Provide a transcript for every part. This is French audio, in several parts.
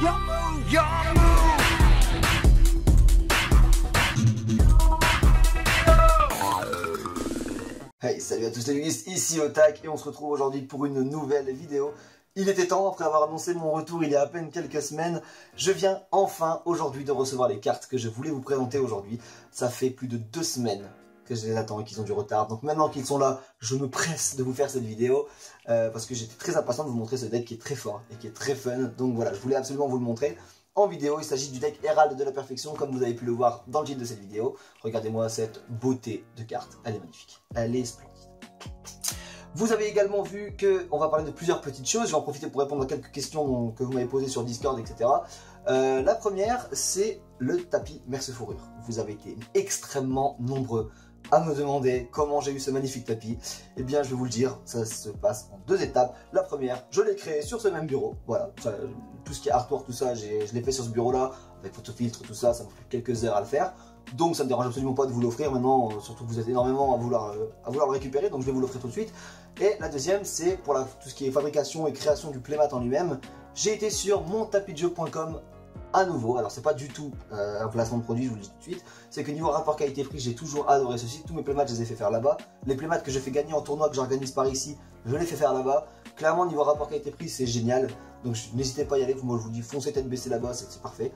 Hey, salut à tous les Luis, ici Otak et on se retrouve aujourd'hui pour une nouvelle vidéo. Il était temps, après avoir annoncé mon retour il y a à peine quelques semaines, je viens enfin aujourd'hui de recevoir les cartes que je voulais vous présenter aujourd'hui. Ça fait plus de 2 semaines que je les attends et qu'ils ont du retard. Donc maintenant qu'ils sont là, je me presse de vous faire cette vidéo parce que j'étais très impatient de vous montrer ce deck qui est très fort et qui est très fun. Donc voilà, je voulais absolument vous le montrer. En vidéo, il s'agit du deck Herald de la Perfection, comme vous avez pu le voir dans le titre de cette vidéo. Regardez-moi cette beauté de carte, elle est magnifique, elle est splendide. Vous avez également vu qu'on va parler de plusieurs petites choses, je vais en profiter pour répondre à quelques questions que vous m'avez posées sur Discord, etc. La première, c'est le tapis Merce Fourrure. Vous avez été extrêmement nombreux à me demander comment j'ai eu ce magnifique tapis. Eh bien, je vais vous le dire, ça se passe en 2 étapes. La première, je l'ai créé sur ce même bureau. Voilà, tout ce qui est artwork, tout ça, je l'ai fait sur ce bureau-là, avec photofiltre, tout ça, ça m'a pris quelques heures à le faire. Donc ça ne me dérange absolument pas de vous l'offrir maintenant, surtout que vous êtes énormément à vouloir le récupérer, donc je vais vous l'offrir tout de suite. Et la deuxième, c'est pour tout ce qui est fabrication et création du playmat en lui-même. J'ai été sur montapitdejeu.com à nouveau. Alors c'est pas du tout un placement de produit, je vous le dis tout de suite. C'est que niveau rapport qualité-prix, j'ai toujours adoré ce site. Tous mes playmats, je les ai fait faire là-bas. Les playmats que je fais gagner en tournoi que j'organise par ici, je les fais faire là-bas. Clairement, niveau rapport qualité-prix, c'est génial. Donc n'hésitez pas à y aller. Moi je vous dis, foncez tête baissée là-bas, c'est parfait.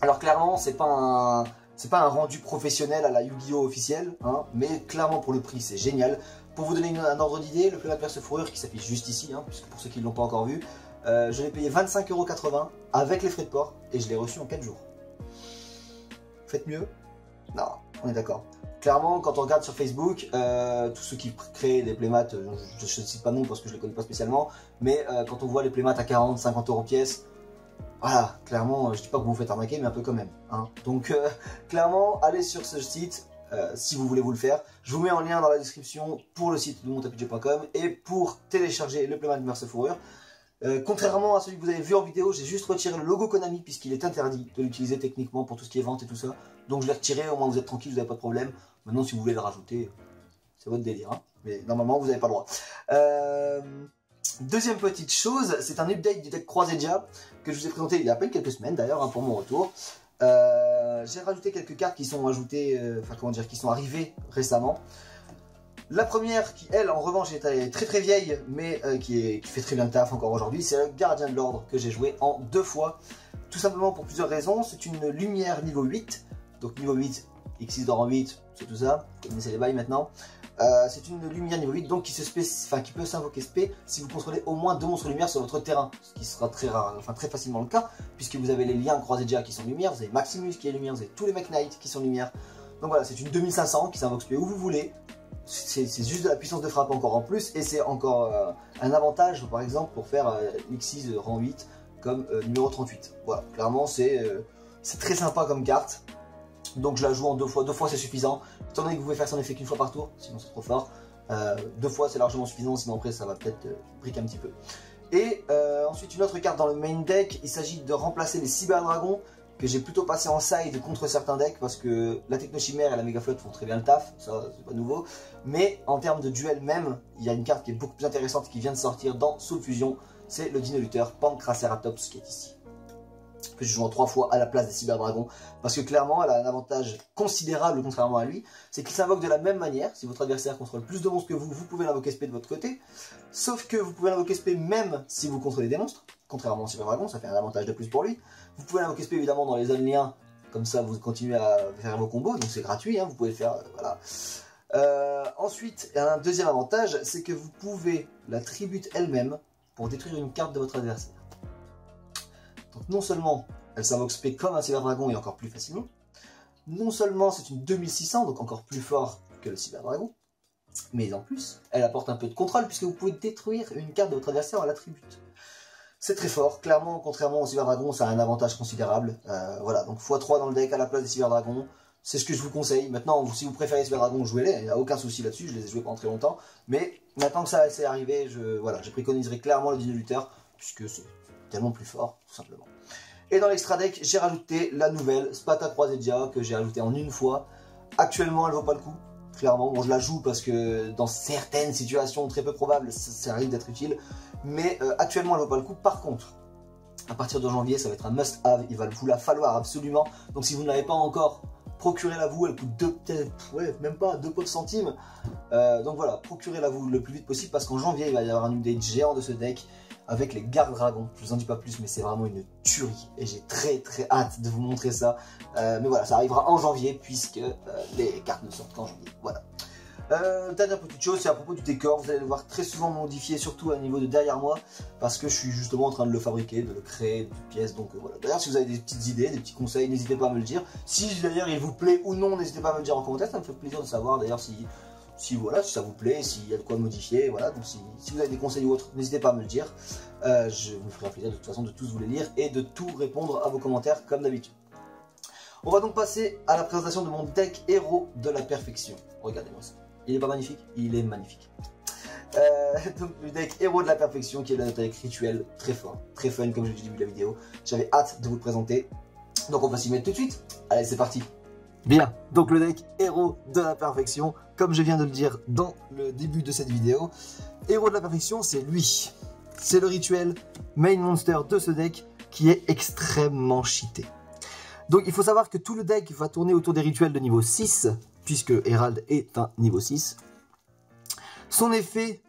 Alors clairement, c'est pas un rendu professionnel à la Yu-Gi-Oh officiel, hein, mais clairement pour le prix c'est génial. Pour vous donner un ordre d'idée, le playmat Merce Fourrure qui s'affiche juste ici, hein, puisque pour ceux qui ne l'ont pas encore vu, je l'ai payé 25,80 € avec les frais de port et je l'ai reçu en 4 jours. Faites mieux? Non, on est d'accord. Clairement, quand on regarde sur Facebook, tous ceux qui créent des playmats, je ne cite pas non parce que je ne les connais pas spécialement, mais quand on voit les playmats à 40-50 € pièce, voilà, clairement, je dis pas que vous vous faites arnaquer, mais un peu quand même. Hein. Donc, clairement, allez sur ce site si vous voulez vous le faire. Je vous mets en lien dans la description pour le site de montapitdejeu.com et pour télécharger le playmat de Merce Fourrure. Contrairement à celui que vous avez vu en vidéo, j'ai juste retiré le logo Konami puisqu'il est interdit de l'utiliser techniquement pour tout ce qui est vente et tout ça. Donc, je l'ai retiré, au moins vous êtes tranquille, vous n'avez pas de problème. Maintenant, si vous voulez le rajouter, c'est votre délire. Hein. Mais normalement, vous n'avez pas le droit. Deuxième petite chose, c'est un update du deck Croisédia que je vous ai présenté il y a à peine quelques semaines d'ailleurs, hein, pour mon retour. J'ai rajouté quelques cartes qui sont ajoutées, qui sont arrivées récemment. La première qui, elle, en revanche, est très vieille, mais qui fait très bien le taf encore aujourd'hui, c'est le Gardien de l'Ordre que j'ai joué en 2 fois. Tout simplement pour plusieurs raisons. C'est une lumière niveau 8, donc niveau 8, X6 d'or en 8, c'est tout ça, vous connaissez les bails maintenant. C'est une lumière niveau 8 donc qui peut s'invoquer spé si vous contrôlez au moins 2 monstres lumière sur votre terrain, ce qui sera très rare, enfin très facilement le cas, puisque vous avez les liens Croisédia qui sont lumière, vous avez Maximus qui est lumière, vous avez tous les Mech Knight qui sont lumière. Donc voilà, c'est une 2500 qui s'invoque spé où vous voulez, c'est juste de la puissance de frappe encore en plus, et c'est encore un avantage par exemple pour faire X6 rang 8 comme numéro 38. Voilà, clairement c'est très sympa comme carte. Donc je la joue en 2 fois, 2 fois c'est suffisant. Étant donné que vous pouvez faire son effet qu'une fois par tour, sinon c'est trop fort. 2 fois c'est largement suffisant, sinon après ça va peut-être briquer un petit peu. Et ensuite une autre carte dans le main deck, il s'agit de remplacer les Cyber Dragons que j'ai plutôt passé en side contre certains decks parce que la Technochimère et la Méga Flotte font très bien le taf, ça c'est pas nouveau. Mais en termes de duel même, il y a une carte qui est beaucoup plus intéressante qui vient de sortir dans Soul Fusion, c'est le Dino Lutteur Pankraceratops qui est ici. Que je joue en 3 fois à la place des Cyber Dragons parce que clairement elle a un avantage considérable contrairement à lui, c'est qu'il s'invoque de la même manière. Si votre adversaire contrôle plus de monstres que vous, vous pouvez l'invoquer SP de votre côté, sauf que vous pouvez l'invoquer SP même si vous contrôlez des monstres, contrairement au Cyber Dragon, ça fait un avantage de plus pour lui. Vous pouvez l'invoquer SP évidemment dans les zones liens, comme ça vous continuez à faire vos combos, donc c'est gratuit, hein, vous pouvez le faire, voilà. Ensuite, un deuxième avantage, c'est que vous pouvez la tribute elle-même pour détruire une carte de votre adversaire. Donc non seulement elle s'invoque spé comme un Cyber Dragon et encore plus facilement, non seulement c'est une 2600, donc encore plus fort que le Cyber Dragon, mais en plus elle apporte un peu de contrôle puisque vous pouvez détruire une carte de votre adversaire à l'attribute. C'est très fort, clairement contrairement au Cyber Dragon ça a un avantage considérable. Voilà, donc x3 dans le deck à la place des Cyber Dragons, c'est ce que je vous conseille. Maintenant si vous préférez Cyber Dragon, jouez-les, il n'y a aucun souci là-dessus, je les ai joués pendant très longtemps, mais maintenant que ça s'est arrivé, je préconiserai clairement le Dino Lutteur puisque c'est tellement plus fort, tout simplement. Et dans l'extra deck, j'ai rajouté la nouvelle Spada Croisédia que j'ai ajoutée en 1 fois. Actuellement, elle vaut pas le coup. Clairement, bon, je la joue parce que dans certaines situations très peu probables, ça arrive d'être utile. Mais actuellement, elle vaut pas le coup. Par contre, À partir de janvier, ça va être un must-have, il va vous la falloir absolument. Donc si vous ne l'avez pas encore, procurez-la vous, elle coûte même pas 2 pots de centimes. Donc voilà, procurez-la vous le plus vite possible parce qu'en janvier, il va y avoir un update géant de ce deck avec les gardes dragons. Je vous en dis pas plus, mais c'est vraiment une tuerie et j'ai très hâte de vous montrer ça. Mais voilà, ça arrivera en janvier puisque les cartes ne sortent qu'en janvier. Voilà. Dernière petite chose, c'est à propos du décor, vous allez le voir très souvent modifié, surtout à niveau de derrière moi, parce que je suis justement en train de le fabriquer, de le créer, de pièces, donc voilà. D'ailleurs, si vous avez des petites idées, des petits conseils, n'hésitez pas à me le dire. Si d'ailleurs il vous plaît ou non, n'hésitez pas à me le dire en commentaire, ça me fait plaisir de savoir d'ailleurs si voilà, si ça vous plaît, s'il y a de quoi modifier, voilà. Donc si vous avez des conseils ou autres, n'hésitez pas à me le dire. Je me ferai plaisir de toute façon de tous vous les lire et de tout répondre à vos commentaires comme d'habitude. On va donc passer à la présentation de mon deck héros de la perfection. Regardez-moi ça. Il est pas magnifique? Il est magnifique. Donc le deck héros de la perfection qui est le deck rituel, très fort, très fun comme je l'ai dit au début de la vidéo. J'avais hâte de vous le présenter. Donc on va s'y mettre tout de suite. Allez, c'est parti. Bien, donc le deck héros de la perfection, comme je viens de le dire dans le début de cette vidéo, héros de la perfection, c'est lui. C'est le rituel main monster de ce deck qui est extrêmement cheaté. Donc il faut savoir que tout le deck va tourner autour des rituels de niveau 6, puisque Herald est un niveau 6. Son effet,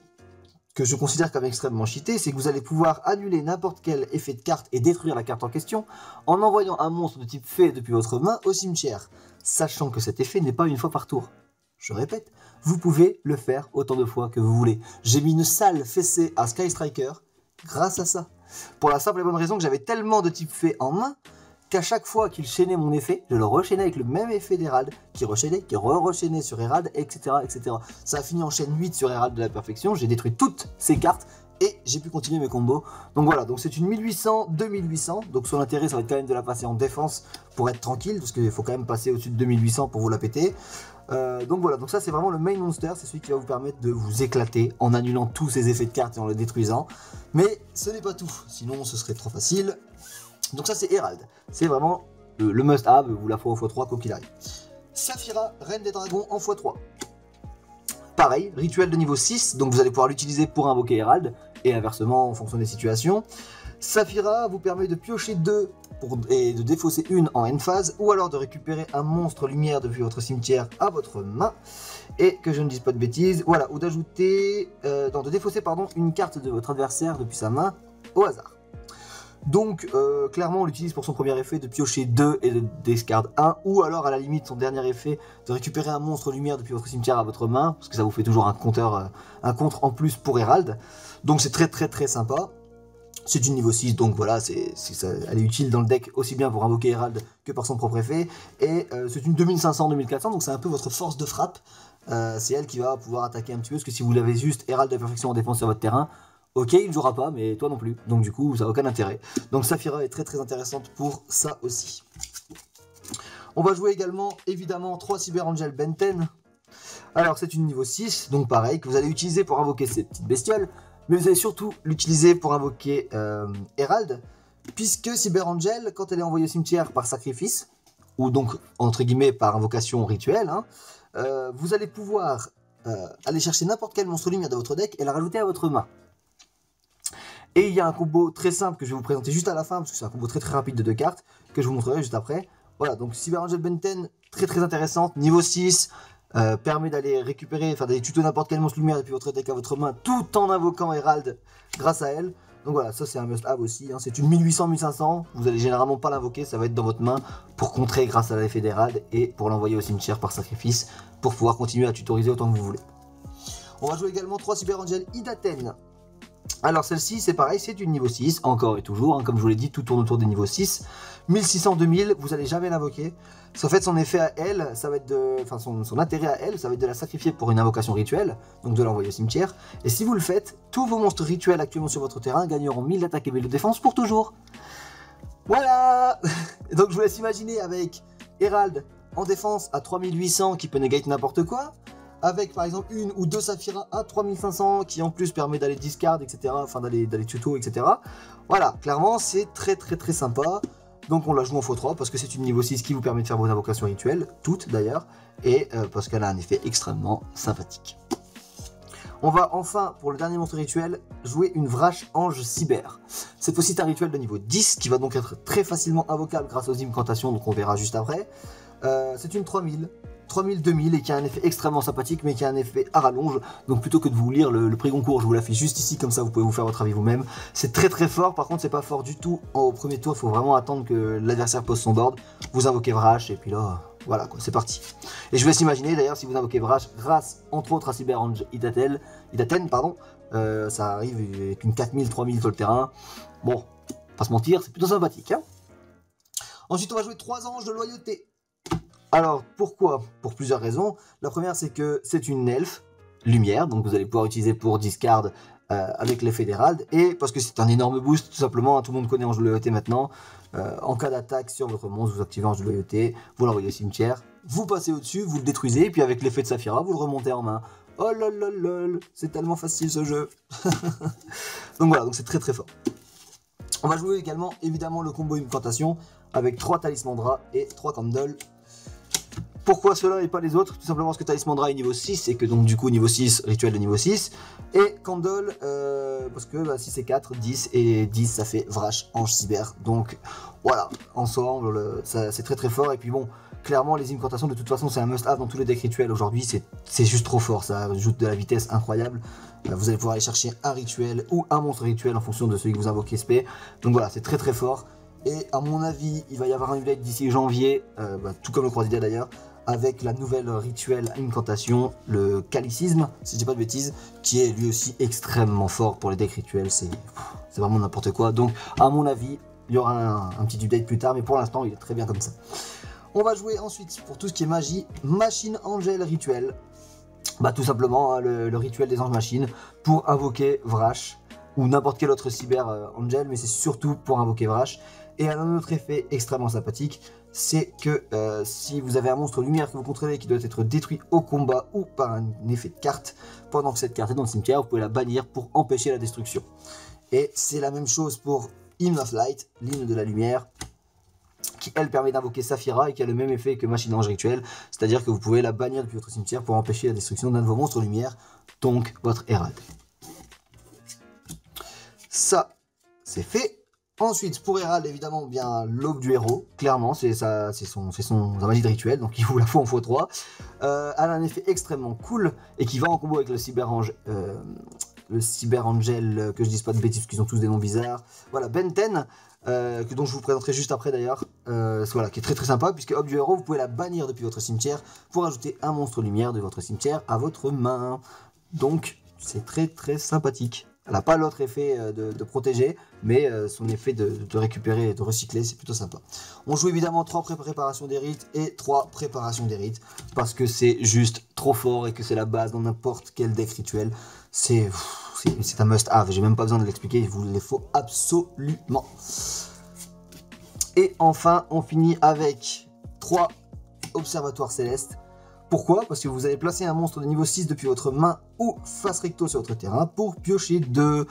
que je considère comme extrêmement cheaté, c'est que vous allez pouvoir annuler n'importe quel effet de carte et détruire la carte en question en envoyant un monstre de type fée depuis votre main au cimetière, sachant que cet effet n'est pas une fois par tour. Je répète, vous pouvez le faire autant de fois que vous voulez. J'ai mis une sale fessée à Sky Striker grâce à ça. Pour la simple et bonne raison que j'avais tellement de type fée en main qu'à chaque fois qu'il chaînait mon effet, je le rechaînais avec le même effet d'Herald, qui rechaînait, qui re-rechaînait sur Herald, etc., etc. Ça a fini en chaîne 8 sur Herald de la perfection, j'ai détruit toutes ces cartes, et j'ai pu continuer mes combos. Donc voilà, donc c'est une 1800-2800, donc son intérêt ça va être quand même de la passer en défense pour être tranquille, parce qu'il faut quand même passer au-dessus de 2800 pour vous la péter. Donc voilà, donc ça c'est vraiment le main monster, c'est celui qui va vous permettre de vous éclater en annulant tous ces effets de cartes et en le détruisant. Mais ce n'est pas tout, sinon ce serait trop facile. Donc ça c'est Herald, c'est vraiment le must-have, vous la fois au x3 quoi qu'il arrive. Saphira, reine des dragons en x3. Pareil, rituel de niveau 6, donc vous allez pouvoir l'utiliser pour invoquer Herald, et inversement en fonction des situations. Saphira vous permet de piocher 2 et de défausser une en end phase, ou alors de récupérer un monstre lumière depuis votre cimetière à votre main, et que je ne dise pas de bêtises, voilà, ou d'ajouter, de défausser pardon, une carte de votre adversaire depuis sa main au hasard. Donc clairement on l'utilise pour son premier effet de piocher 2 et de discard 1, ou alors à la limite son dernier effet de récupérer un monstre lumière depuis votre cimetière à votre main, parce que ça vous fait toujours un compteur, un contre en plus pour Herald. Donc c'est très sympa. C'est du niveau 6, donc voilà, elle est utile dans le deck aussi bien pour invoquer Herald que par son propre effet. Et c'est une 2500-2400, donc c'est un peu votre force de frappe. C'est elle qui va pouvoir attaquer un petit peu, parce que si vous l'avez juste Herald de perfection en défense sur votre terrain, ok, il ne jouera pas, mais toi non plus. Donc du coup, ça n'a aucun intérêt. Donc Saphira est très intéressante pour ça aussi. On va jouer également, évidemment, 3 Cyber Angel Benten. Alors c'est une niveau 6, donc pareil, que vous allez utiliser pour invoquer ces petites bestioles. Mais vous allez surtout l'utiliser pour invoquer Herald, puisque Cyber Angel, quand elle est envoyée au cimetière par sacrifice, ou donc entre guillemets par invocation rituelle, hein, vous allez pouvoir aller chercher n'importe quel monstre lumière de votre deck et la rajouter à votre main. Et il y a un combo très simple que je vais vous présenter juste à la fin, parce que c'est un combo très rapide de 2 cartes, que je vous montrerai juste après. Voilà, donc Cyber Angel Benten, très intéressante, niveau 6, permet d'aller récupérer, enfin d'aller tuto n'importe quel monstre lumière depuis votre deck à votre main, tout en invoquant Herald grâce à elle. Donc voilà, ça c'est un must-have aussi, hein. C'est une 1800-1500, vous allez généralement pas l'invoquer, ça va être dans votre main pour contrer grâce à l'effet d'Herald et pour l'envoyer au cimetière par sacrifice, pour pouvoir continuer à tutoriser autant que vous voulez. On va jouer également 3 Cyber Angel Idaten. Alors celle-ci c'est pareil, c'est une niveau 6, encore et toujours, hein, comme je vous l'ai dit, tout tourne autour des niveaux 6. 1600-2000, vous n'allez jamais l'invoquer. En fait son effet à elle, ça va être de. Enfin son intérêt à elle, ça va être de la sacrifier pour une invocation rituelle, donc de l'envoyer au cimetière. Et si vous le faites, tous vos monstres rituels actuellement sur votre terrain gagneront 1000 d'attaque et 1000 de défense pour toujours. Voilà. Donc je vous laisse imaginer avec Herald en défense à 3800 qui peut negate n'importe quoi. Avec par exemple une ou deux Saphira à 3500 qui en plus permet d'aller discard, etc. Enfin d'aller tuto, etc. Voilà, clairement c'est très sympa. Donc on la joue en x3 parce que c'est une niveau 6 qui vous permet de faire vos invocations rituelles, toutes d'ailleurs, et parce qu'elle a un effet extrêmement sympathique. On va enfin, pour le dernier monstre rituel, jouer une Vrash Ange Cyber. Cette fois-ci, c'est un rituel de niveau 10 qui va donc être très facilement invocable grâce aux incantations, donc on verra juste après. C'est une 3000, 2000 et qui a un effet extrêmement sympathique, mais qui a un effet à rallonge. Donc plutôt que de vous lire le prix concours, je vous l'affiche juste ici, comme ça vous pouvez vous faire votre avis vous-même. C'est très très fort, par contre c'est pas fort du tout au premier tour, il faut vraiment attendre que l'adversaire pose son board. Vous invoquez Vrash et puis là, voilà quoi, c'est parti. Et je vous laisse imaginer d'ailleurs si vous invoquez Vrash grâce entre autres à Cyberange Idaten, ça arrive avec une 4000, 3000 sur le terrain. Bon, pas se mentir, c'est plutôt sympathique. Hein. Ensuite on va jouer 3 anges de loyauté. Alors, pourquoi? Pour plusieurs raisons. La première, c'est que c'est une elfe, lumière, donc vous allez pouvoir utiliser pour discard avec l'effet d'Hérald, et parce que c'est un énorme boost, tout simplement, hein, tout le monde connaît Ange de loyauté maintenant. En cas d'attaque sur votre monstre, vous activez Ange de loyauté, vous l'envoyez au cimetière, vous passez au-dessus, vous le détruisez, et puis avec l'effet de Saphira, vous le remontez en main. Oh lol lol lol, c'est tellement facile ce jeu. Donc voilà, donc c'est très très fort. On va jouer également, évidemment, le combo incantation, avec 3 talismans Dra et 3 candles. Pourquoi cela et pas les autres? Tout simplement parce que Talisman Dra est niveau 6 et que donc du coup niveau 6, rituel de niveau 6. Et Candle, parce que 6 et 4, 10 et 10 ça fait Vrash Ange Cyber. Donc voilà, ensemble c'est très très fort. Et puis bon, clairement les incantations de toute façon c'est un must have dans tous les decks rituels aujourd'hui. C'est juste trop fort, ça ajoute de la vitesse incroyable. Vous allez pouvoir aller chercher un rituel ou un monstre rituel en fonction de celui que vous invoquez SP. Donc voilà, c'est très très fort. Et à mon avis, il va y avoir un update d'ici janvier, tout comme le Croisida d'ailleurs, avec la nouvelle rituel incantation, le Calicisme, si je dis pas de bêtises, qui est lui aussi extrêmement fort pour les decks rituels, c'est vraiment n'importe quoi. Donc à mon avis, il y aura un petit update plus tard, mais pour l'instant il est très bien comme ça. On va jouer ensuite, pour tout ce qui est magie, Machine Angel Rituel. Tout simplement, hein, le rituel des anges machines, pour invoquer Vrash, ou n'importe quel autre cyber angel, mais c'est surtout pour invoquer Vrash. Et un autre effet extrêmement sympathique, c'est que si vous avez un monstre lumière que vous contrôlez qui doit être détruit au combat ou par un effet de carte, pendant que cette carte est dans le cimetière, vous pouvez la bannir pour empêcher la destruction. Et c'est la même chose pour Hymn of Light, l'hymne de la lumière, qui elle permet d'invoquer Saphira et qui a le même effet que Machine Ange Rituel, c'est-à-dire que vous pouvez la bannir depuis votre cimetière pour empêcher la destruction d'un de vos monstres lumière, donc votre Hérald. Ça, c'est fait. Ensuite, pour Hérald, évidemment, bien l'aube du héros, clairement, c'est sa magie de rituel, donc il vous la faut en x3. Elle a un effet extrêmement cool et qui va en combo avec le Cyberangel, que je dise pas de bêtises, parce qu'ils ont tous des noms bizarres. Voilà, Benten, dont je vous présenterai juste après d'ailleurs, voilà, qui est très très sympa, puisque Aube du héros, vous pouvez la bannir depuis votre cimetière pour ajouter un monstre lumière de votre cimetière à votre main. Donc, c'est très très sympathique. Elle n'a pas l'autre effet de protéger, mais son effet de récupérer et de recycler, c'est plutôt sympa. On joue évidemment 3 préparations des rites et 3 préparations des rites, parce que c'est juste trop fort et que c'est la base dans n'importe quel deck rituel. C'est un must-have, j'ai même pas besoin de l'expliquer, il vous les faut absolument. Et enfin, on finit avec 3 observatoires célestes. Pourquoi? Parce que vous allez placer un monstre de niveau 6 depuis votre main ou face recto sur votre terrain pour piocher 2.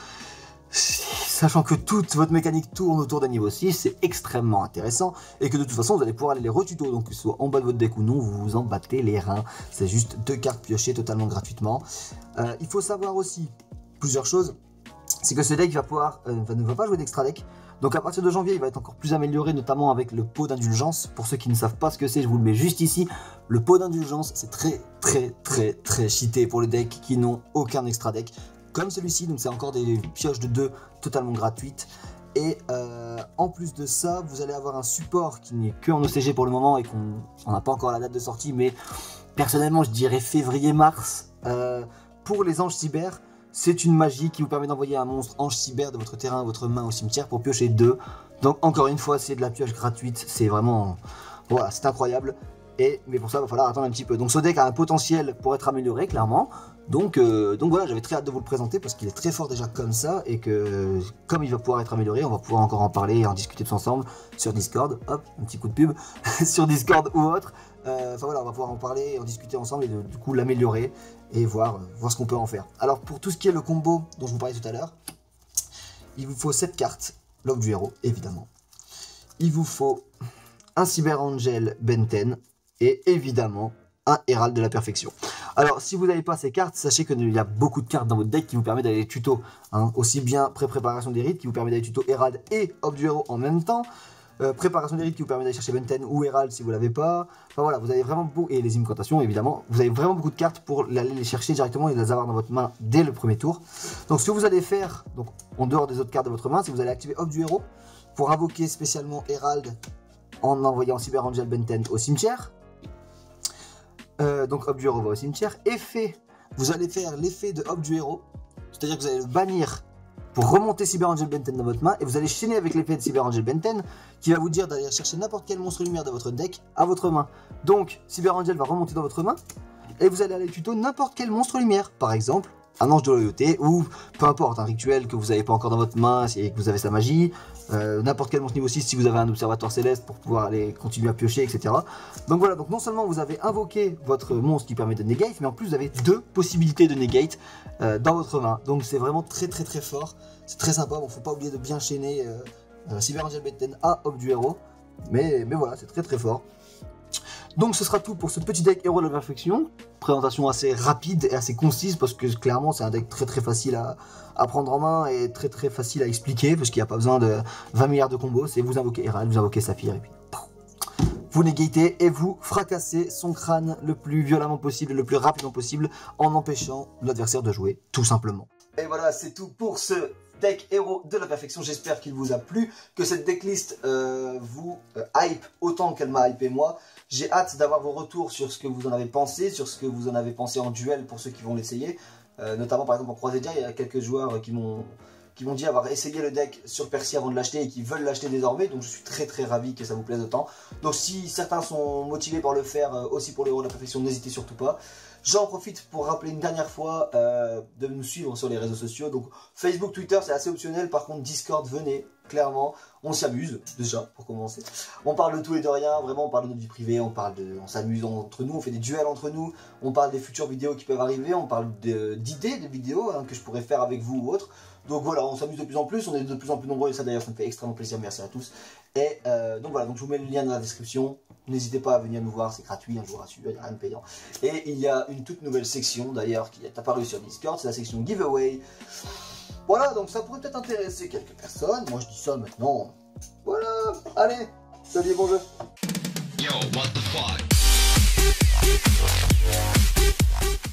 Sachant que toute votre mécanique tourne autour d'un niveau 6, c'est extrêmement intéressant et que de toute façon vous allez pouvoir aller les retuto, donc que ce soit en bas de votre deck ou non, vous vous en battez les reins. C'est juste 2 cartes piochées totalement gratuitement. Il faut savoir aussi plusieurs choses, c'est que ce deck ne va pas jouer d'extra deck. Donc à partir de janvier, il va être encore plus amélioré, notamment avec le pot d'indulgence. Pour ceux qui ne savent pas ce que c'est, je vous le mets juste ici. Le pot d'indulgence, c'est très cheaté pour les decks qui n'ont aucun extra deck. Comme celui-ci, donc c'est encore des pioches de 2 totalement gratuites. Et en plus de ça, vous allez avoir un support qui n'est que en OCG pour le moment et qu'on n'a pas encore la date de sortie. Mais personnellement, je dirais février-mars. Pour les anges cyber, c'est une magie qui vous permet d'envoyer un monstre ange cyber de votre terrain à votre main au cimetière pour piocher 2. Donc encore une fois, c'est de la pioche gratuite, c'est vraiment... Voilà, c'est incroyable. Mais pour ça, il va falloir attendre un petit peu. Donc ce deck a un potentiel pour être amélioré, clairement. Donc voilà, j'avais très hâte de vous le présenter parce qu'il est très fort déjà comme ça. Et que comme il va pouvoir être amélioré, on va pouvoir encore en parler et en discuter tous ensemble sur Discord. Hop, un petit coup de pub sur Discord ou autre. Enfin voilà, on va pouvoir en parler et en discuter ensemble et du coup l'améliorer et voir ce qu'on peut en faire. Alors pour tout ce qui est le combo dont je vous parlais tout à l'heure, il vous faut 7 cartes, l'aube du héros évidemment. Il vous faut un Cyberangel Benten et évidemment un Hérald de la perfection. Alors, si vous n'avez pas ces cartes, sachez qu'il y a beaucoup de cartes dans votre deck qui vous permettent d'aller les tutos. Hein, aussi bien pré-préparation des rites qui vous permet d'aller tuto Herald et Hop du Héros en même temps. Préparation des rites qui vous permet d'aller chercher Benten ou Herald si vous l'avez pas. Enfin voilà, vous avez vraiment beaucoup, et les incantations évidemment, vous avez vraiment beaucoup de cartes pour aller les chercher directement et les avoir dans votre main dès le premier tour. Donc ce que vous allez faire, donc en dehors des autres cartes de votre main, c'est que vous allez activer Hop du Héros pour invoquer spécialement Herald en envoyant Cyber Angel Benten au cimetière. Donc Hop du Héros va au cimetière. Effet, vous allez faire l'effet de Hop du Héros, c'est-à-dire que vous allez le bannir pour remonter Cyber Angel Benten dans votre main et vous allez chaîner avec l'effet de Cyber Angel Benten qui va vous dire d'aller chercher n'importe quel monstre lumière de votre deck à votre main. Donc Cyber Angel va remonter dans votre main et vous allez aller tuto n'importe quel monstre lumière, par exemple un ange de loyauté ou peu importe un rituel que vous n'avez pas encore dans votre main et que vous avez sa magie, n'importe quel monstre niveau 6 si vous avez un observateur céleste pour pouvoir aller continuer à piocher, etc. Donc voilà, donc non seulement vous avez invoqué votre monstre qui permet de negate, mais en plus vous avez 2 possibilités de negate dans votre main. Donc c'est vraiment très fort, c'est très sympa. Bon, faut pas oublier de bien chaîner Cyber Angel Benten à Hop du Héros, mais voilà, c'est très fort. Donc ce sera tout pour ce petit deck Héros de la Perfection. Présentation assez rapide et assez concise parce que clairement c'est un deck très facile à prendre en main et très facile à expliquer parce qu'il n'y a pas besoin de 20 milliards de combos. C'est vous invoquez Herald, vous invoquez Saphir et puis vous négatez et vous fracassez son crâne le plus violemment possible, le plus rapidement possible en empêchant l'adversaire de jouer tout simplement. Et voilà, c'est tout pour ce deck Héros de la Perfection. J'espère qu'il vous a plu, que cette decklist vous hype autant qu'elle m'a hypé moi. J'ai hâte d'avoir vos retours sur ce que vous en avez pensé, sur ce que vous en avez pensé en duel pour ceux qui vont l'essayer. Notamment par exemple en Croisé Dia, il y a quelques joueurs qui m'ont dit avoir essayé le deck sur Percy avant de l'acheter et qui veulent l'acheter désormais. Donc je suis très ravi que ça vous plaise autant. Donc si certains sont motivés par le faire aussi pour l'Héros de la Perfection, n'hésitez surtout pas. J'en profite pour rappeler une dernière fois de nous suivre sur les réseaux sociaux. Donc Facebook, Twitter, c'est assez optionnel. Par contre, Discord, venez, clairement. On s'amuse, déjà, pour commencer. On parle de tout et de rien. Vraiment, on parle de notre vie privée. On s'amuse entre nous. On fait des duels entre nous. On parle des futures vidéos qui peuvent arriver. On parle d'idées de vidéos que je pourrais faire avec vous ou autre. Donc voilà, on s'amuse de plus en plus. On est de plus en plus nombreux. Et ça, d'ailleurs, ça me fait extrêmement plaisir. Merci à tous. Et donc voilà, donc je vous mets le lien dans la description. N'hésitez pas à venir nous voir, c'est gratuit, je vous rassure, il n'y a rien de payant. Et il y a une toute nouvelle section d'ailleurs qui est apparue sur Discord, c'est la section giveaway. Voilà, donc ça pourrait peut-être intéresser quelques personnes. Moi je dis ça maintenant. Voilà, allez, salut et bon jeu. Yo, what the fuck?